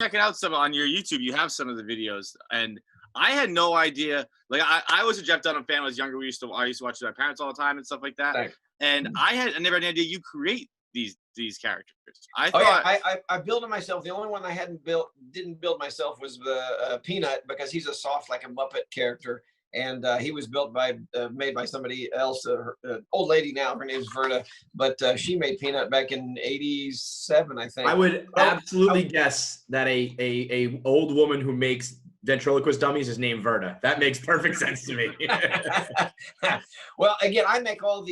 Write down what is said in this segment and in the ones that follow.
checking out some on your YouTube. You have some of the videos, and I had no idea. Like I was a Jeff Dunham fan when I was younger. I used to watch with my parents all the time and stuff like that. Thanks. And I never had an idea you create these characters. I built it myself. The only one I didn't build myself was the Peanut, because he's a soft, like a Muppet character. And he was made by somebody else, old lady now, her name's Verda, but she made Peanut back in '87, I think. I would absolutely guess that a old woman who makes ventriloquist dummies is named Verda. That makes perfect sense to me. Well, again, I make all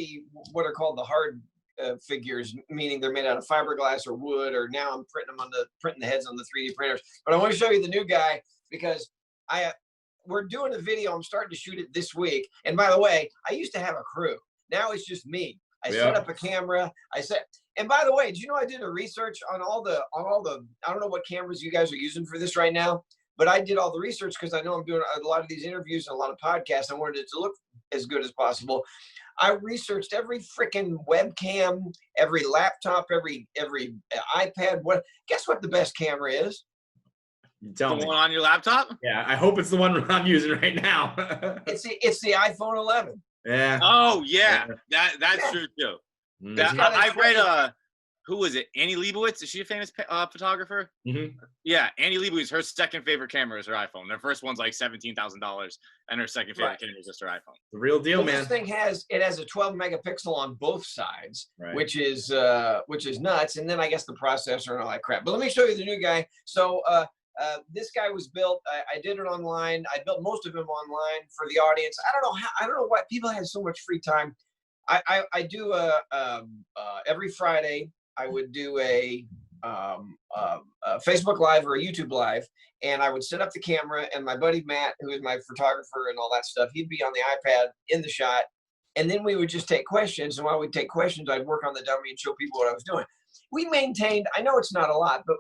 what are called the hard figures, meaning they're made out of fiberglass or wood, or now I'm printing the heads on the 3D printers. But I want to show you the new guy, because we're doing a video. I'm starting to shoot it this week. And by the way, I used to have a crew. Now it's just me. I set up a camera. And by the way, did you know I did a research on all the, I don't know what cameras you guys are using for this right now, but I did all the research because I know I'm doing a lot of these interviews and a lot of podcasts. I wanted it to look as good as possible. I researched every freaking webcam, every laptop, every iPad. Guess what the best camera is? Tell me. The one on your laptop? Yeah, I hope it's the one I'm using right now. It's the iPhone 11. Yeah. Oh yeah, that's true too. I read who was it? Annie Leibovitz. Is she a famous photographer? Mm-hmm. Yeah, Annie Leibovitz. Her second favorite camera is her iPhone. Their first one's like $17,000, and her second favorite camera is just her iPhone. The real deal, man. This thing has a 12 megapixel on both sides, right, which is nuts. And then I guess the processor and all that crap. But let me show you the new guy. So this guy was built. I did it online. I built most of him online for the audience. I don't know why people have so much free time. I do every Friday. I would do a Facebook Live or a YouTube Live, and I would set up the camera, and my buddy Matt, who is my photographer and all that stuff, he'd be on the iPad in the shot, and then we would just take questions. And while we'd take questions, I'd work on the dummy and show people what I was doing. We maintained, I know it's not a lot, but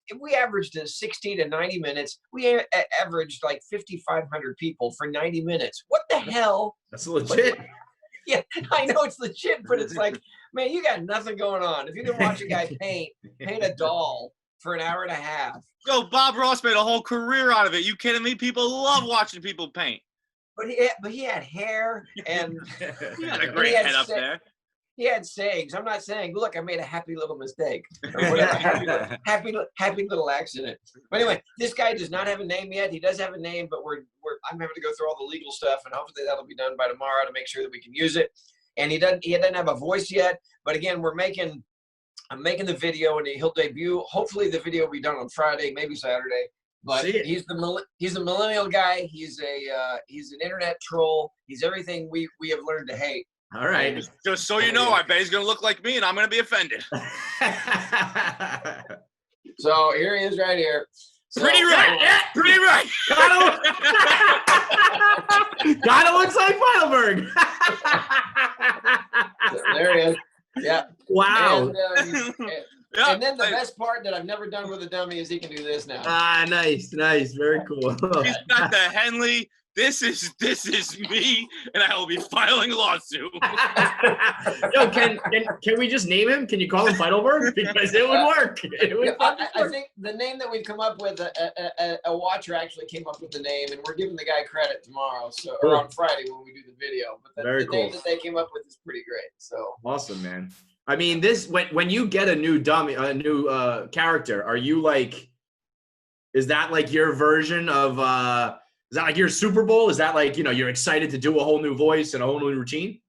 if we averaged 60 to 90 minutes, we averaged like 5,500 people for 90 minutes. What the hell? That's legit. Yeah, I know it's legit, but it's like, man, you got nothing going on. If you can watch a guy paint a doll for an hour and a half. Yo, Bob Ross made a whole career out of it. You kidding me? People love watching people paint. But he had hair, and he had a great head up there. He had sayings. I'm not saying, look, I made a happy little mistake, or whatever, happy little accident. But anyway, this guy does not have a name yet. He does have a name, but I'm having to go through all the legal stuff, and hopefully that'll be done by tomorrow to make sure that we can use it. And he doesn't have a voice yet. But again, I'm making the video, and he'll debut. Hopefully the video will be done on Friday, maybe Saturday. But he's the millennial guy. He's an internet troll. He's everything we have learned to hate. All right. Just so you know, I bet he's going to look like me, and I'm going to be offended. So here he is right here. So, pretty right. Yeah, pretty right. Kinda looks like Feidelberg. There he is. Yeah. Wow. And then the best part that I've never done with a dummy is he can do this now. Ah, nice. Very cool. He's got the Henley. This is me, and I will be filing a lawsuit. Yo, can we just name him? Can you call him Feidelberg? Because it would work. I think the name that we've come up with, a watcher actually came up with the name, and we're giving the guy credit tomorrow, or on Friday when we do the video. But the name that they came up with is pretty great. So awesome, man. I mean, when you get a new dummy, a new character, are you like, is that like your version of? Is that like your Super Bowl? Is that like, you're excited to do a whole new voice and a whole new routine?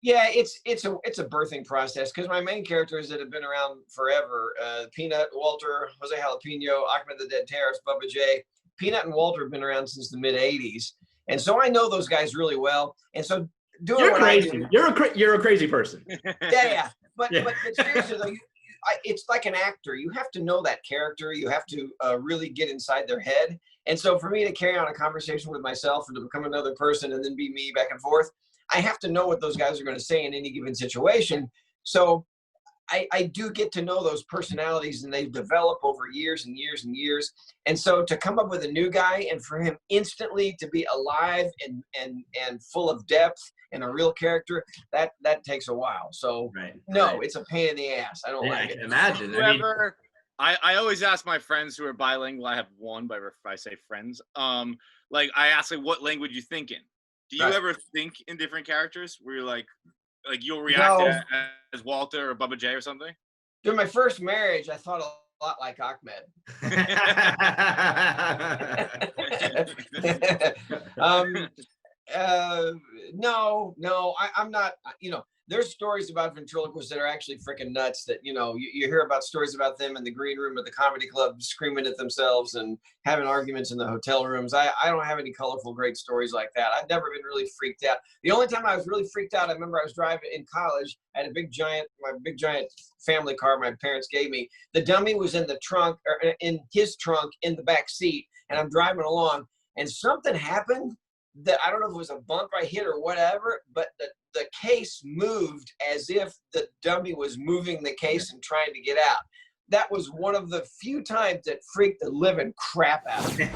Yeah, it's a birthing process, because my main characters that have been around forever, Peanut, Walter, Jose Jalapeno, Ahmed the Dead Terrorist, Bubba J. Peanut and Walter have been around since the mid '80s, and so I know those guys really well. And so you're crazy. You're a crazy person. Yeah. But seriously though, it's like an actor. You have to know that character. You have to really get inside their head. And so for me to carry on a conversation with myself and to become another person and then be me back and forth, I have to know what those guys are going to say in any given situation. So I do get to know those personalities, and they develop over years and years and years. And so to come up with a new guy and for him instantly to be alive and full of depth and a real character, that takes a while. So it's a pain in the ass. I don't like it. I can imagine. I always ask my friends who are bilingual. I have one, but if I say friends, like I ask like, what language you think in? Do you Right. ever think in different characters where you're like you'll react No. as Walter or Bubba J or something? During my first marriage, I thought a lot like Ahmed. No, I'm not. There's stories about ventriloquists that are actually freaking nuts. That you hear about stories about them in the green room of the comedy club, screaming at themselves and having arguments in the hotel rooms. I don't have any colorful, great stories like that. I've never been really freaked out. The only time I was really freaked out, I remember I was driving in college. I had my big giant family car my parents gave me. The dummy was in the trunk, or in his trunk in the back seat, and I'm driving along, and something happened that I don't know if it was a bump I hit or whatever, but the case moved as if the dummy was moving the case and trying to get out. That was one of the few times that freaked the living crap out of me.